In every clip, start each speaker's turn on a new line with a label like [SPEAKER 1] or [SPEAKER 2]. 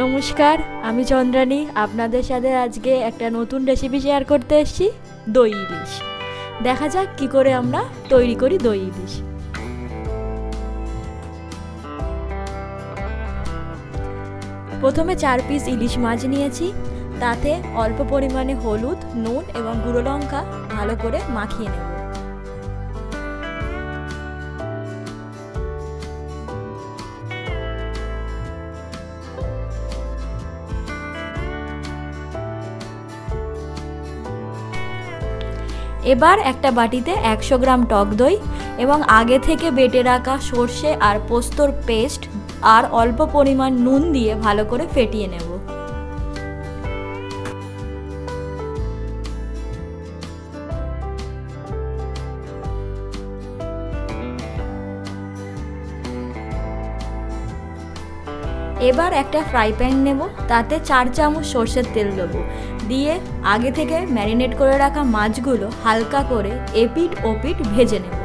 [SPEAKER 1] নমস্কার, আমি চন্দ্রানী। আপনাদের সাথে আজকে একটা নতুন রেসিপি শেয়ার করতে এসেছি, দই ইলিশ। দেখা যাক কি করে আমরা তৈরি করি দই ইলিশ। প্রথমে 4 পিস ইলিশ মাছ নিয়েছি, তাতে অল্প পরিমাণে হলুদ, নুন এবং গুঁড়ো লঙ্কা ভালো করে মাখিয়ে নেব। এবার একটা বাটিতে 100 গ্রাম টক দই এবং আগে থেকে বেটে রাখা সর্ষে আর পোস্তর পেস্ট আর অল্প পরিমাণ নুন দিয়ে ভালো করে ফেটিয়ে নেব। এবার একটা ফ্রাই প্যান নেব, তাতে 4 চামচ সর্ষের তেল দেব, দিয়ে আগে থেকে ম্যারিনেট করে রাখা মাছগুলো হালকা করে এপিট ওপিট ভেজে নেব।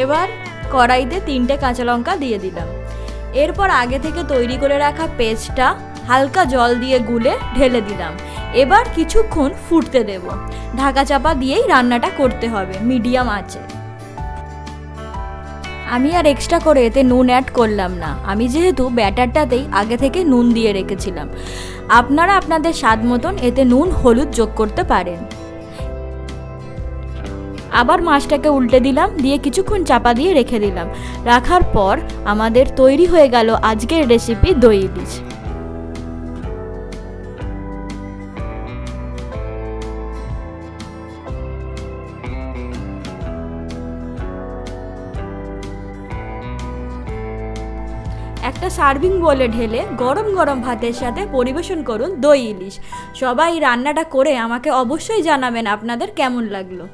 [SPEAKER 1] এবার কড়াইতে 3টে কাঁচা লঙ্কা দিয়ে দিলাম। এরপর আগে থেকে তৈরি করে রাখা পেস্টটা হালকা জল দিয়ে গুলে ঢেলে দিলাম। এবার কিছুক্ষণ ফুটতে দেব। ঢাকা চাপা দিয়েই রান্নাটা করতে হবে মিডিয়াম আঁচে। আমি আর এক্সট্রা করে এতে নুন অ্যাড করলাম না, আমি যেহেতু ব্যাটারটাতেই আগে থেকে নুন দিয়ে রেখেছিলাম। আপনারা আপনাদের স্বাদ মতন এতে নুন হলুদ যোগ করতে পারেন। আবার মাছটাকে উল্টে দিলাম, দিয়ে কিছুক্ষণ চাপা দিয়ে রেখে দিলাম। রাখার পর আমাদের তৈরি হয়ে গেল আজকের রেসিপি দই ইলিশ। একটা সার্ভিং বোলে ঢেলে গরম গরম ভাতের সাথে পরিবেশন করুন দই ইলিশ। সবাই রান্নাটা করে আমাকে অবশ্যই জানাবেন আপনাদের কেমন লাগলো।